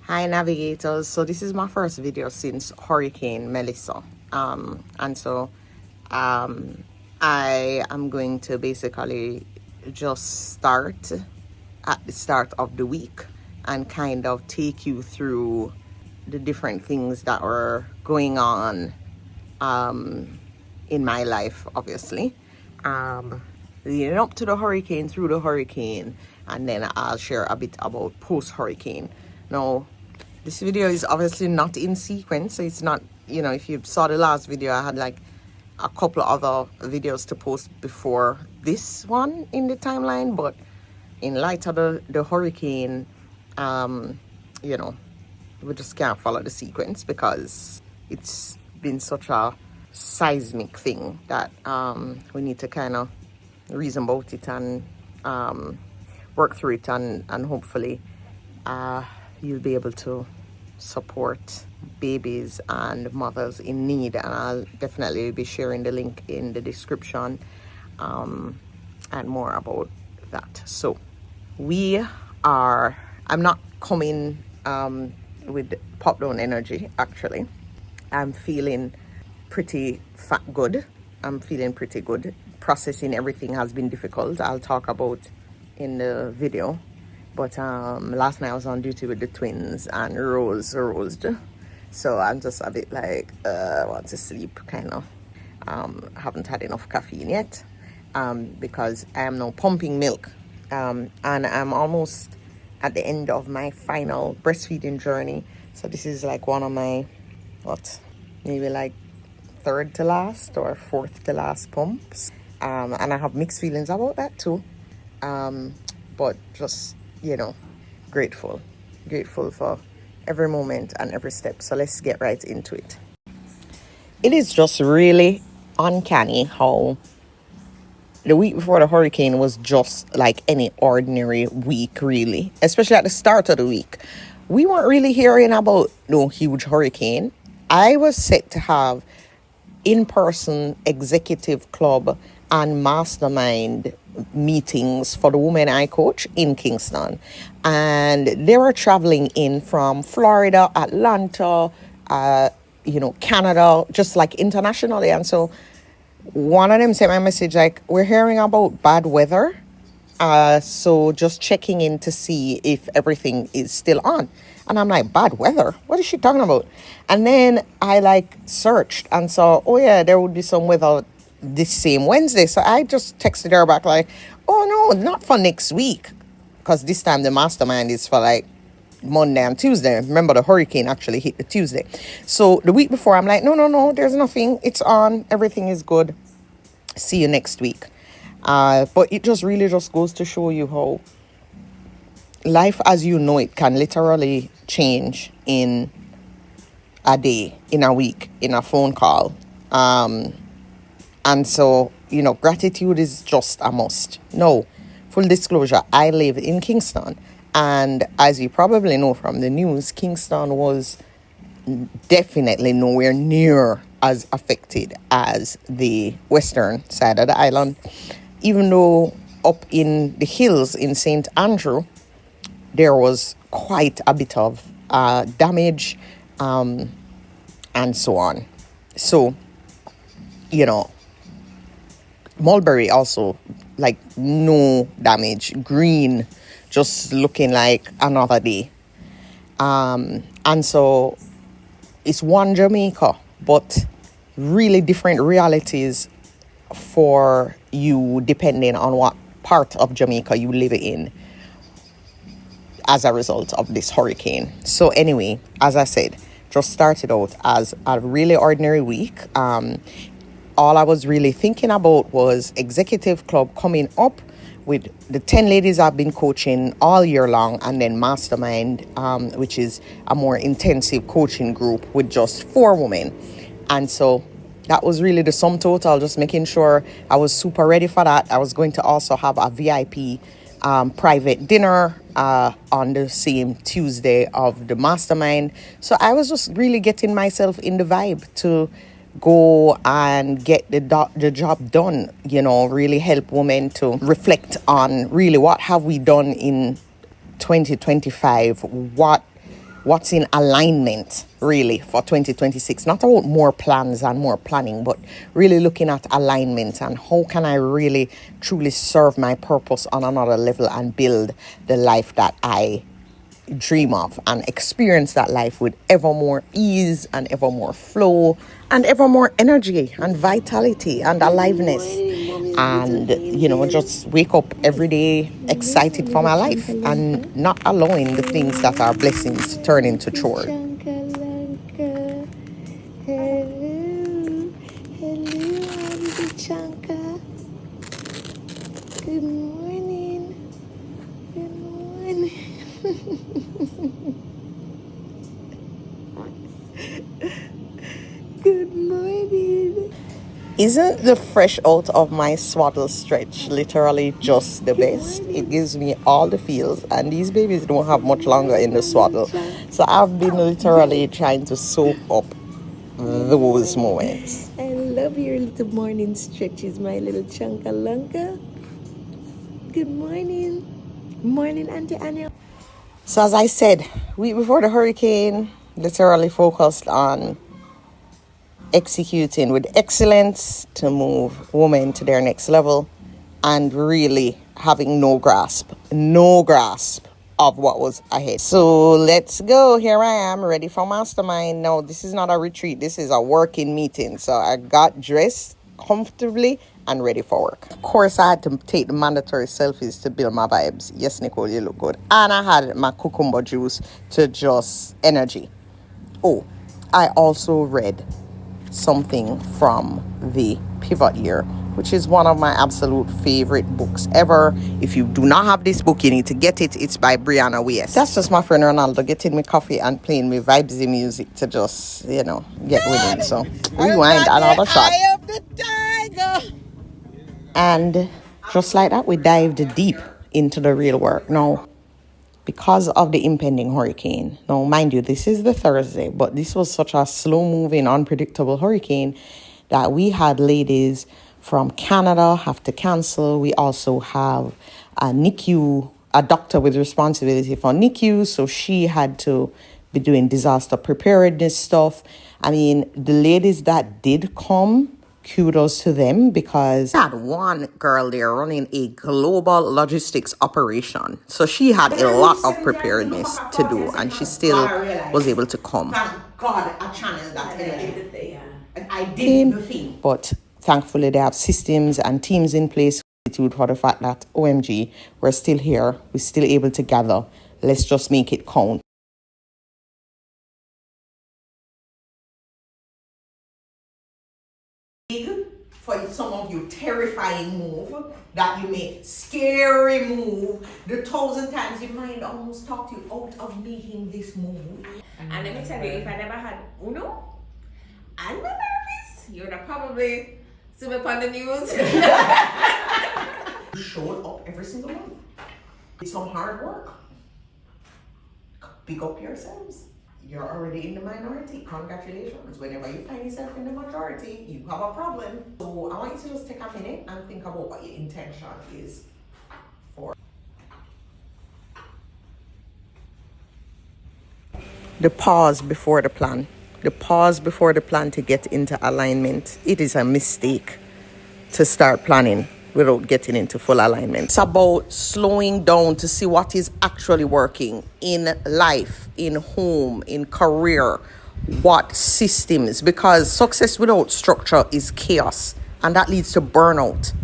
Hi navigators, so this is my first video since Hurricane Melissa, and so I am going to basically just start at the start of the week and kind of take you through the different things that are going on in my life, obviously, leading up to the hurricane, through the hurricane, and then I'll share a bit about post-hurricane. Now, this video is obviously not in sequence, so it's not, if you saw the last video, I had like a couple of other videos to post before this one in the timeline, but in light of the hurricane, we just can't follow the sequence because it's been such a seismic thing that we need to kind of reason about it and work through it, and hopefully you'll be able to support babies and mothers in need, and I'll definitely be sharing the link in the description and more about that. So I'm not coming with pop down energy. Actually, I'm feeling pretty good. I'm feeling pretty good. Processing everything has been difficult. I'll talk about in the video. But last night I was on duty with the twins and Rose. So I'm just a bit like, I want to sleep, kind of. Haven't had enough caffeine yet because I am now pumping milk. And I'm almost at the end of my final breastfeeding journey. So this is like one of my, maybe like third to last or fourth to last pumps. And I have mixed feelings about that too. But just, grateful for every moment and every step. So let's get right into it. It is just really uncanny how the week before the hurricane was just like any ordinary week, really, especially at the start of the week. We weren't really hearing about no huge hurricane. I was set to have in-person executive club and mastermind meetings for the women I coach in Kingston, and they were traveling in from Florida, Atlanta, Canada, just like internationally. And so one of them sent my message like, we're hearing about bad weather, so just checking in to see if everything is still on. And I'm like, bad weather? What is she talking about? And then I searched and saw, oh yeah, there would be some weather this same Wednesday. So I just texted her back like, oh no, not for next week. Because this time the mastermind is for like Monday and Tuesday. Remember, the hurricane actually hit the Tuesday. So the week before, I'm like, no, there's nothing. It's on. Everything is good. See you next week. But it just really just goes to show you how life as you know it can literally change in a day, in a week, in a phone call. And so, gratitude is just a must. No, full disclosure, I live in Kingston. And as you probably know from the news, Kingston was definitely nowhere near as affected as the western side of the island. Even though up in the hills in St. Andrew, there was quite a bit of damage and so on. So, Mulberry also, like, no damage. Green, just looking like another day. And so it's one Jamaica, but really different realities for you depending on what part of Jamaica you live in as a result of this hurricane. So anyway, as I said, just started out as a really ordinary week. All I was really thinking about was executive club coming up with the 10 ladies I've been coaching all year long, and then mastermind, which is a more intensive coaching group with just 4 women. And so that was really the sum total, just making sure I was super ready for that. I was going to also have a VIP private dinner on the same Tuesday of the mastermind. So I was just really getting myself in the vibe to go and get the job done, really help women to reflect on really what have we done in 2025, what what's in alignment really for 2026. Not about more plans and more planning, but really looking at alignment and how can I really truly serve my purpose on another level and build the life that I dream of and experience that life with ever more ease and ever more flow and ever more energy and vitality and aliveness, and just wake up every day excited for my life and not allowing the things that are blessings to turn into chores. Hello, good morning. Good morning. Good morning. Isn't the fresh out of my swaddle stretch literally just the best? It gives me all the feels, and these babies don't have much longer in the swaddle. So I've been literally trying to soak up those moments. I love your little morning stretches, my little chunkalunka. Good morning. Morning, Auntie Anya. So as I said, week before the hurricane, literally focused on executing with excellence to move women to their next level and really having no grasp of what was ahead. So let's go. Here I am ready for mastermind. No, this is not a retreat. This is a working meeting. So I got dressed comfortably and ready for work. Of course, I had to take the mandatory selfies to build my vibes. Yes, Nicole, you look good. And I had my cucumber juice to just energy. Oh, I also read something from the Pivot Year, which is one of my absolute favorite books ever. If you do not have this book, you need to get it. It's by Brianna Weiss. That's just my friend Ronaldo getting me coffee and playing me vibesy music to just, get winning. So rewind another shot. Eye of the tiger. And just like that, we dived deep into the real work. Now, because of the impending hurricane. Now, mind you, this is the Thursday, but this was such a slow-moving, unpredictable hurricane that we had ladies from Canada have to cancel. We also have a NICU, a doctor with responsibility for NICU, so she had to be doing disaster preparedness stuff. I mean, the ladies that did come, kudos to them, because I had one girl there running a global logistics operation. So she had a lot of preparedness to do, and she still was able to come. Thank God I channeled that energy. I did the thing. But thankfully they have systems and teams in place for the fact that OMG, we're still here. We're still able to gather. Let's just make it count. For some of you, terrifying move that you made, scary move, the 1,000 times your mind almost talked you out of making this move. And let me tell you, if I never had Uno and my therapist, you would have probably seen me on the news. You showed up every single month. It's some hard work. Pick up yourselves. You're already in the minority. Congratulations. Whenever you find yourself in the majority, you have a problem. So I want you to just take a minute and think about what your intention is for the pause before the plan. The pause before the plan to get into alignment. It is a mistake to start planning without getting into full alignment. It's about slowing down to see what is actually working in life, in home, in career, what systems, because success without structure is chaos, and that leads to burnout.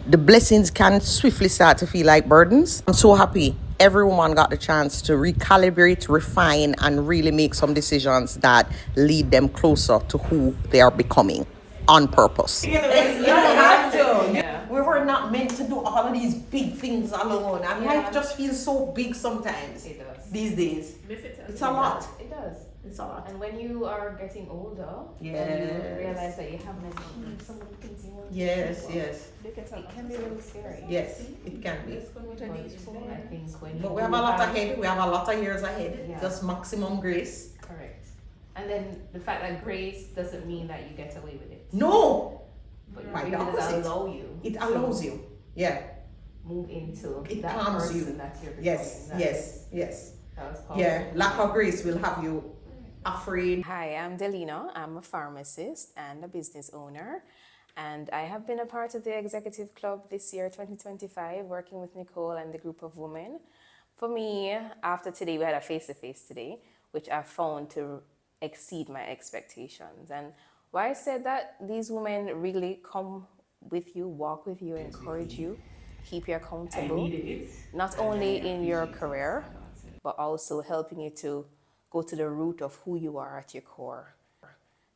The blessings can swiftly start to feel like burdens. I'm so happy every woman got the chance to recalibrate, refine, and really make some decisions that lead them closer to who they are becoming on purpose. You don't have to. Yeah. We were not meant to do all of these big things alone, and life just feels so big sometimes. It does. These days. It's a lot. It does. It's a lot. And when you are getting older, yes, you realize that you haven't some of the things you want yes, to do. Yes. It can be a little scary. Yes, it can be. I think when but we have a lot ahead. We have a lot of years ahead. Yeah. Just maximum grace. Correct. And then the fact that grace doesn't mean that you get away with it. No. But it does allow you. It allows you. Yeah. Move into it that calms person you. that you're becoming. Yes. Yeah, lack of grace will have you afraid. Hi, I'm Delina. I'm a pharmacist and a business owner. And I have been a part of the executive club this year, 2025, working with Nicole and the group of women. For me, after today, we had a face to face today, which I found to exceed my expectations. And why I said that, these women really come with you, walk with you, encourage you, keep you accountable, not only in your career, but also helping you to go to the root of who you are at your core,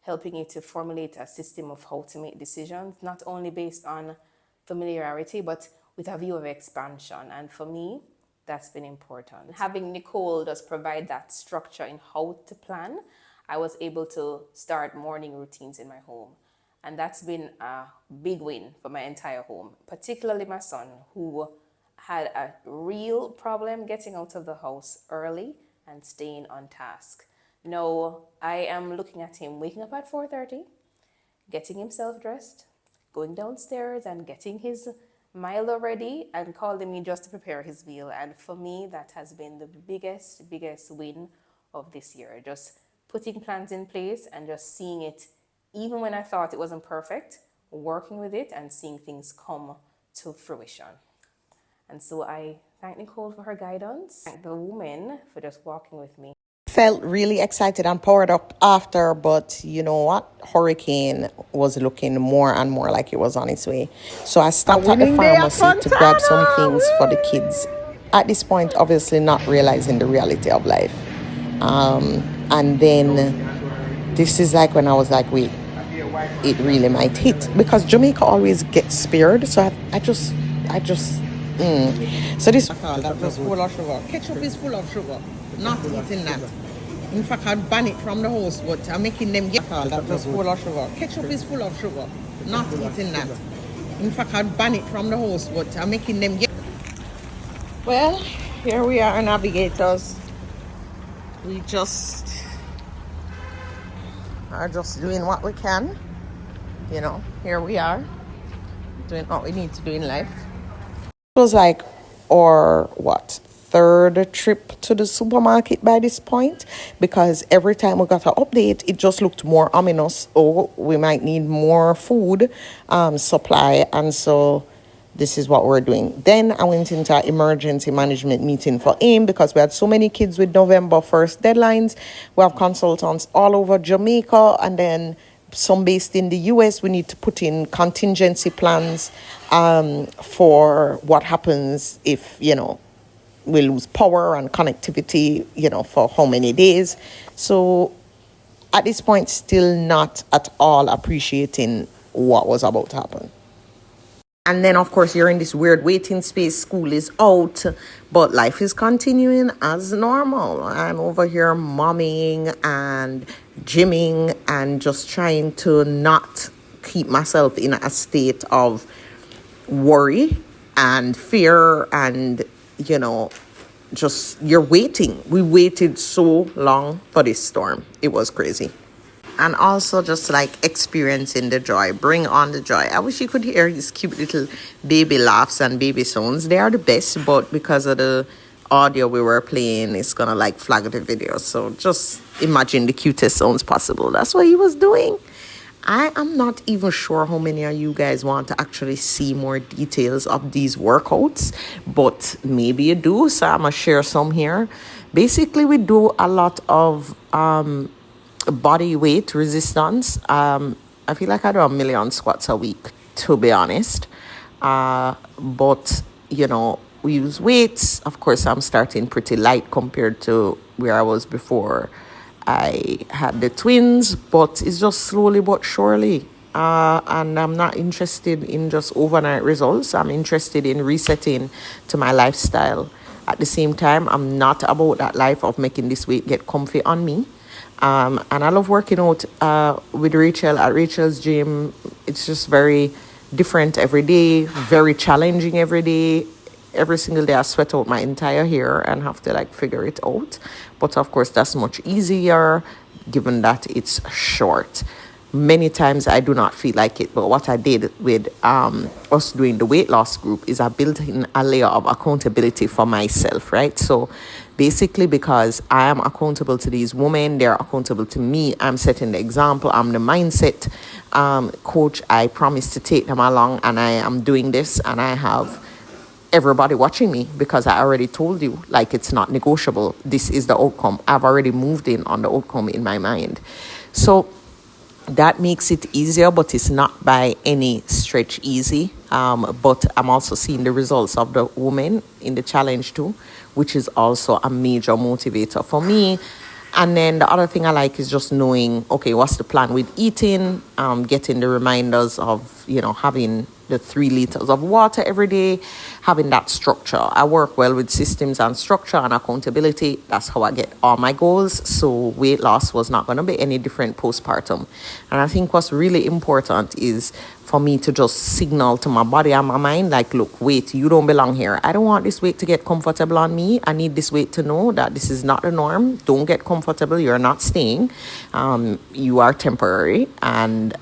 helping you to formulate a system of how to make decisions, not only based on familiarity, but with a view of expansion. And for me, that's been important. Having Nicole just provide that structure in how to plan, I was able to start morning routines in my home. And that's been a big win for my entire home, particularly my son, who had a real problem getting out of the house early and staying on task. Now I am looking at him waking up at 4:30, getting himself dressed, going downstairs and getting his Milo ready and calling me just to prepare his meal. And for me, that has been the biggest win of this year. Just putting plans in place and just seeing it, even when I thought it wasn't perfect, working with it and seeing things come to fruition. And so I thank Nicole for her guidance, thank the women for just walking with me. Felt really excited and powered up after, but you know what? Hurricane was looking more and more like it was on its way. So I stopped at the pharmacy to grab some things for the kids. At this point, obviously not realizing the reality of life. And then this is like when I was like, wait, it really might hit, because Jamaica always gets spared. So I just. So this that was full of sugar. Ketchup is full of sugar. Not eating that. In fact, I'd ban it from the house, but I'm making them get that was full of sugar. Ketchup is full of sugar. Not eating that. In fact, I'd ban it from the house, but I'm making them get. Well, here we are, navigators. We just are just doing what we can. You know, here we are doing what we need to do in life. It was like our third trip to the supermarket by this point, because every time we got an update it just looked more ominous. Oh, we might need more food supply, and so this is what we're doing. Then I went into an emergency management meeting for AIM, because we had so many kids with November 1st deadlines. We have consultants all over Jamaica, and then some based in the US. We need to put in contingency plans for what happens if, we lose power and connectivity, for how many days. So at this point, still not at all appreciating what was about to happen. And then, of course, you're in this weird waiting space. School is out, but life is continuing as normal. I'm over here momming and gymming and just trying to not keep myself in a state of worry and fear and, just you're waiting. We waited so long for this storm. It was crazy. And also just like experiencing the joy. Bring on the joy. I wish you could hear his cute little baby laughs and baby sounds. They are the best, but because of the audio we were playing, it's gonna like flag the video. So just imagine the cutest sounds possible. That's what he was doing. I am not even sure how many of you guys want to actually see more details of these workouts, but maybe you do, so I'm gonna share some here. Basically, we do a lot of body weight resistance. I feel like I do 1,000,000 squats a week, to be honest. But we use weights. Of course, I'm starting pretty light compared to where I was before I had the twins, but it's just slowly but surely. And I'm not interested in just overnight results. I'm interested in resetting to my lifestyle. At the same time, I'm not about that life of making this weight get comfy on me. And I love working out with Rachel at Rachel's gym. It's just very different every day, very challenging every day. Every single day I sweat out my entire hair and have to figure it out. But of course, that's much easier given that it's short. Many times I do not feel like it, but what I did with us doing the weight loss group is I built in a layer of accountability for myself, right? So basically because I am accountable to these women. They're accountable to me. I'm setting the example. I'm the mindset coach. I promise to take them along, and I am doing this, and I have everybody watching me because I already told you, like, it's not negotiable. This is the outcome. I've already moved in on the outcome in my mind. So that makes it easier, but it's not by any stretch easy. But I'm also seeing the results of the women in the challenge too, which is also a major motivator for me. And then the other thing I like is just knowing, okay, what's the plan with eating, getting the reminders of, having the 3 liters of water every day, having that structure. I work well with systems and structure and accountability. That's how I get all my goals. So weight loss was not going to be any different postpartum. And I think what's really important is for me to just signal to my body and my mind, like, look, weight, you don't belong here. I don't want this weight to get comfortable on me. I need this weight to know that this is not the norm. Don't get comfortable. You're not staying. You are temporary. And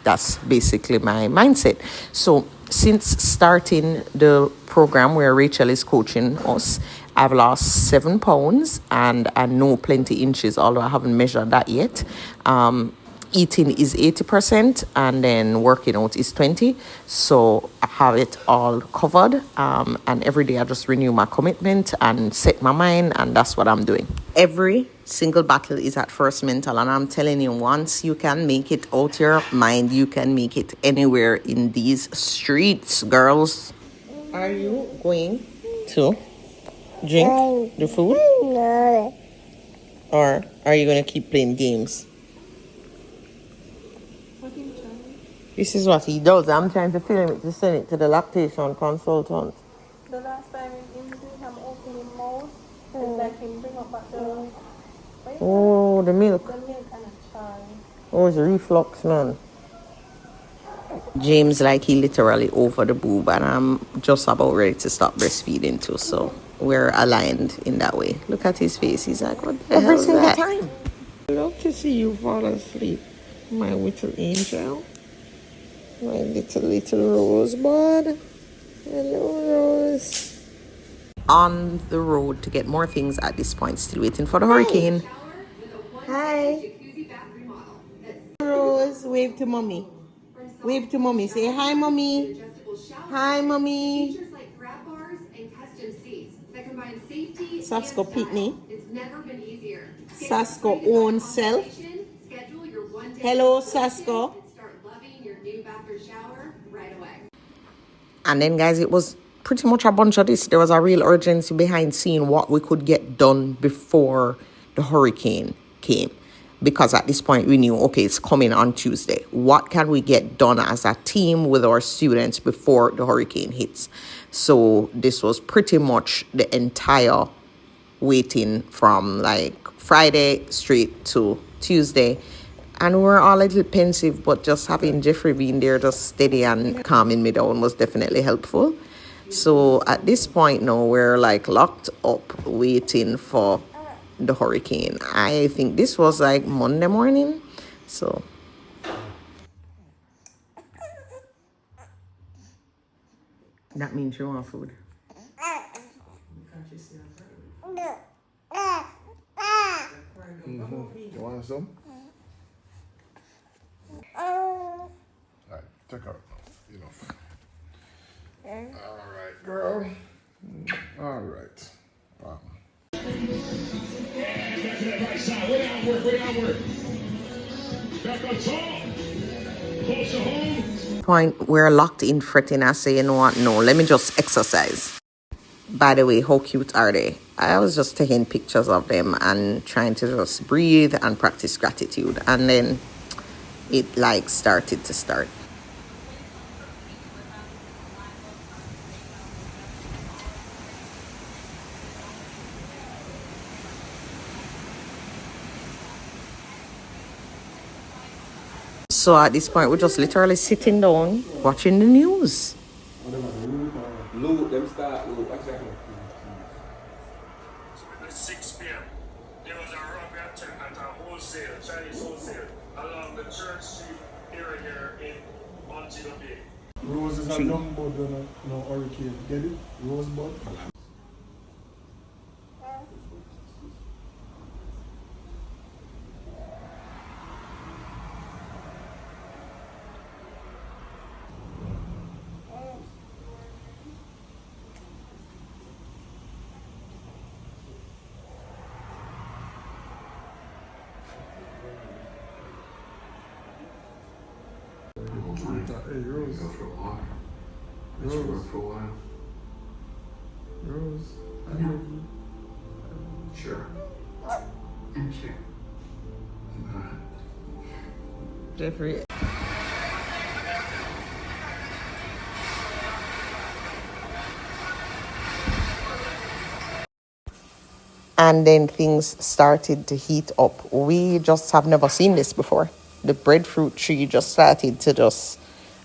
that's basically my mindset. So since starting the program where Rachel is coaching us, I've lost 7 pounds and I know plenty inches, although I haven't measured that yet. Eating is 80% and then working out is 20%. So I have it all covered. And every day I just renew my commitment and set my mind, and that's what I'm doing. Every single battle is at first mental, and I'm telling you, once you can make it out your mind, you can make it anywhere in these streets, girls. Are you going to drink the food? No. Or are you going to keep playing games? This is what he does. I'm trying to film it to send it to the lactation consultant. The last time him do him open his mouth, it's like him bring up at the... Oh, the milk. The milk and a chai. Oh, it's reflux, man. James, like, he literally over the boob, and I'm just about ready to stop breastfeeding too, so we're aligned in that way. Look at his face. He's like, what the hell is that? Every single time. I love to see you fall asleep, my little angel. My little rosebud. Hello, Rose. On the road to get more things at this point. Still waiting for the hurricane. Hi. Rose, wave to mommy. Wave to mommy. Say hi, mommy. Hi, mommy. Sasko Pitney. Sasko own self. Hello, Sasko. And then, guys, it was pretty much a bunch of this. There was a real urgency behind seeing what we could get done before the hurricane came. Because at this point, we knew, okay, it's coming on Tuesday. What can we get done as a team with our students before the hurricane hits? So this was pretty much the entire waiting from, like, Friday straight to Tuesday. And we were all a little pensive, but just having Jeffrey being there just steady and calming me down was definitely helpful. So at this point now, we're like locked up waiting for the hurricane. I think this was like Monday morning. So that means you want food. You want some? Alright, take out enough. Alright, girl. Alright. Wow. Back up tall. Closer home. Point, we're locked in fretting. I say, you know what? No, let me just exercise. By the way, how cute are they? I was just taking pictures of them and trying to just breathe and practice gratitude. And then it like started to start. So at this point, we're just literally sitting down, watching the news. At 6 p.m., there was a robbery attempt at a Chinese wholesale, along the Church Street area here in Montego Bay. Rose is a young bud, no hurricane. Get it? Rosebud. fine. Hey, Rose. Go for a walk. Let you work for a while. Rose. Yeah. Sure. I'm sure. Alright. Jeffrey. And then things started to heat up. We just have never seen this before. The breadfruit tree just started to just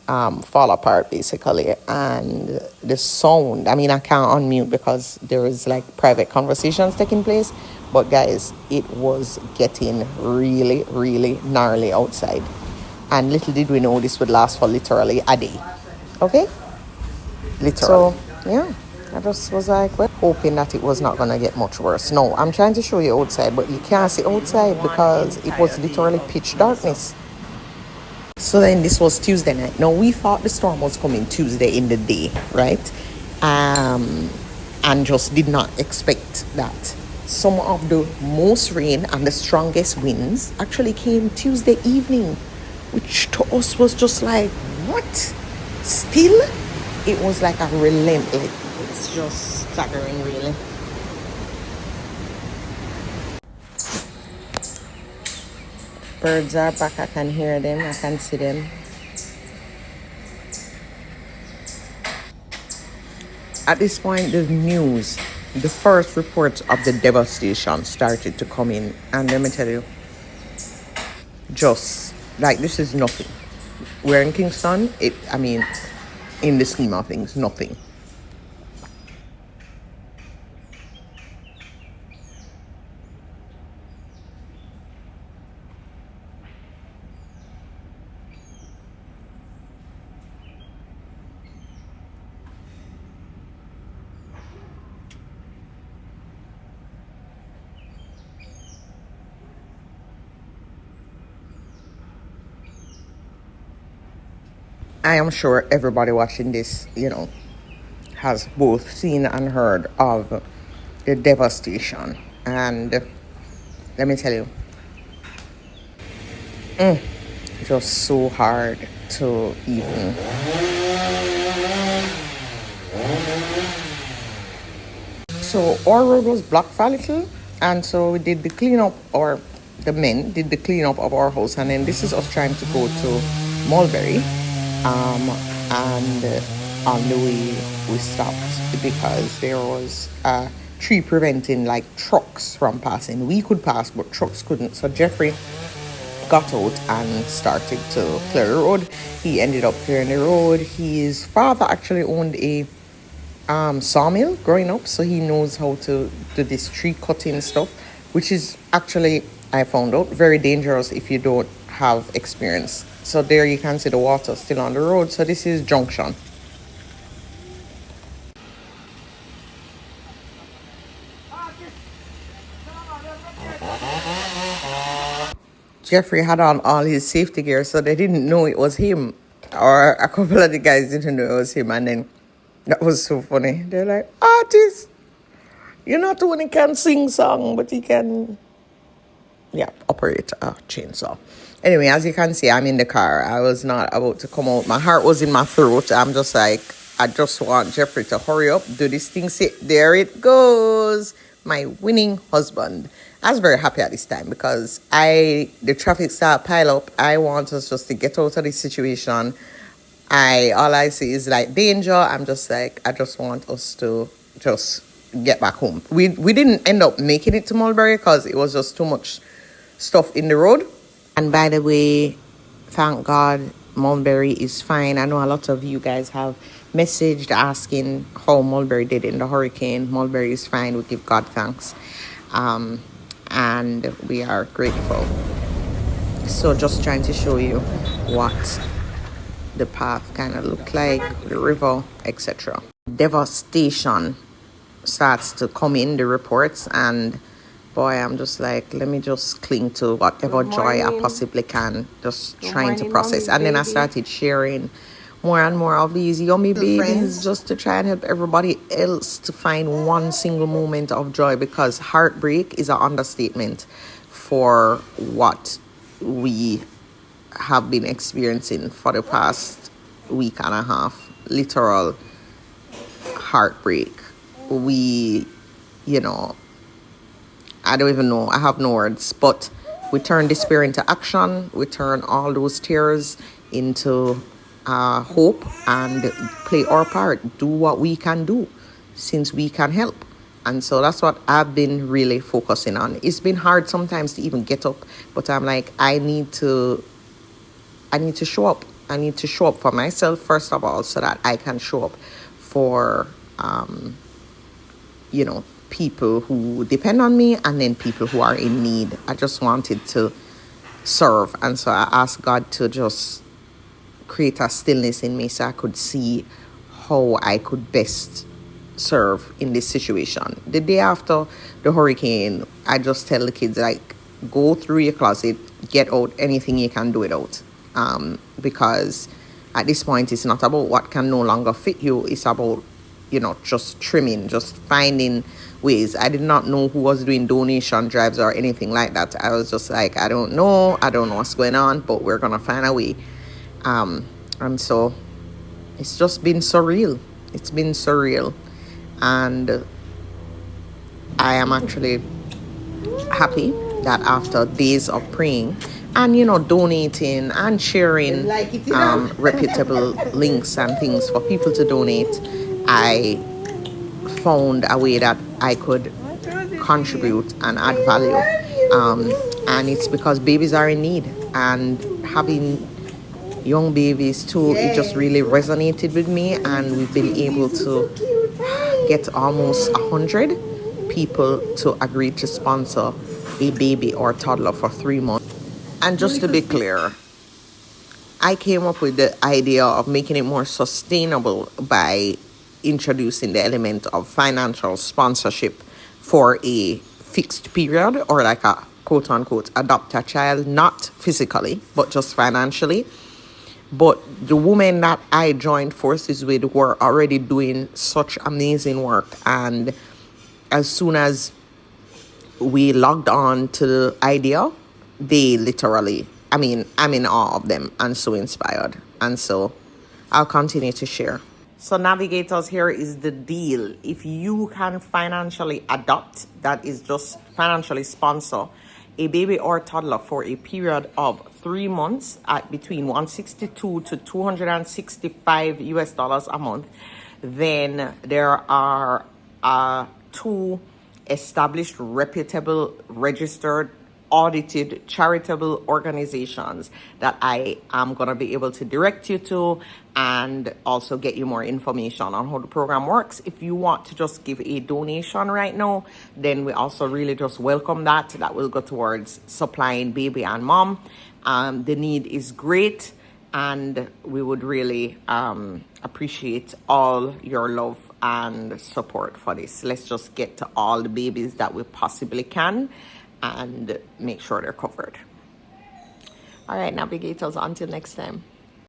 fall apart basically, and the sound, I mean, I can't unmute because there is like private conversations taking place, but guys, it was getting really, really gnarly outside, and little did we know this would last for literally a day. Okay, literally. So yeah, I just was like, well, hoping that it was not gonna get much worse. No, I'm trying to show you outside, but you can't see outside because it was literally pitch darkness. So then this was Tuesday night. Now we thought the storm was coming Tuesday in the day, right? And just did not expect that. Some of the most rain and the strongest winds actually came Tuesday evening, which to us was just like, what? Still? It was like a relentless. It's just staggering, really. Birds are back. I can hear them. I can see them. At this point, the news, the first reports of the devastation started to come in. And let me tell you, just like this is nothing. We're in Kingston. In the scheme of things, nothing. I am sure everybody watching this, has both seen and heard of the devastation. And let me tell you, just so hard to even. So our road was blocked for a little, and so we did the cleanup, or the men did the cleanup of our house, and then this is us trying to go to Mulberry. And on the way we stopped because there was a tree preventing like trucks from passing. We could pass, but trucks couldn't. So Jeffrey got out and started to clear the road. He ended up clearing the road. His father actually owned a sawmill growing up, so he knows how to do this tree cutting stuff, which is actually, I found out, very dangerous if you don't have experience. So there you can see the water still on the road. So this is Junction. Jeffrey had on all his safety gear, so they didn't know it was him. Or a couple of the guys didn't know it was him. And then that was so funny. They're like, artist, you're not the one who can sing song, but he can, operate a chainsaw. Anyway, as you can see, I'm in the car. I was not about to come out. My heart was in my throat. I'm just like, I just want Jeffrey to hurry up, do this thing. See, there it goes. My winning husband. I was very happy at this time because the traffic started pile up. I want us just to get out of this situation. All I see is like danger. I'm just like, I just want us to just get back home. We didn't end up making it to Mulberry because it was just too much stuff in the road. And by the way, thank God Mulberry is fine. I know a lot of you guys have messaged asking how Mulberry did in the hurricane. Mulberry is fine. We give God thanks. And we are grateful. So just trying to show you what the path kind of looked like, the river, etc. Devastation starts to come in the reports, and boy, I'm just like, let me just cling to whatever joy I possibly can, just trying to process. And then I started sharing more and more of these yummy babies just to try and help everybody else to find one single moment of joy, because heartbreak is an understatement for what we have been experiencing for the past week and a half. Literal heartbreak. We, you know, I don't even know. I have no words. But we turn despair into action. We turn all those tears into hope and play our part. Do what we can do since we can help. And so that's what I've been really focusing on. It's been hard sometimes to even get up, but I'm like, I need to show up. I need to show up for myself first of all, so that I can show up for people who depend on me, and then people who are in need. I just wanted to serve, and so I asked God to just create a stillness in me so I could see how I could best serve in this situation. The day after the hurricane, I just tell the kids, like, go through your closet, get out anything you can do it out, because at this point it's not about what can no longer fit you. It's about just trimming, just finding ways. I did not know who was doing donation drives or anything like that. I was just like, I don't know what's going on, but we're gonna find a way. And so it's just been surreal. It's been surreal. And I am actually happy that after days of praying and donating and sharing reputable links and things for people to donate, I found a way that I could contribute and add value. And it's because babies are in need, and having young babies too, it just really resonated with me. And we've been able to get almost 100 people to agree to sponsor a baby or toddler for 3 months. And just to be clear, I came up with the idea of making it more sustainable by introducing the element of financial sponsorship for a fixed period, or like a quote unquote adopt a child, not physically but just financially. But the women that I joined forces with were already doing such amazing work, and as soon as we logged on to the idea, they literally, I'm in awe of them and so inspired. And so I'll continue to share. So navigators, here is the deal. If you can financially adopt, that is just financially sponsor a baby or toddler for a period of 3 months at between $162 to $265 US a month, then there are 2 established, reputable, registered, audited, charitable organizations that I am going to be able to direct you to, and also get you more information on how the program works. If you want to just give a donation right now, then we also really just welcome that. That will go towards supplying baby and mom. The need is great, and we would really appreciate all your love and support for this. Let's just get to all the babies that we possibly can and make sure they're covered. All right, navigators, until next time.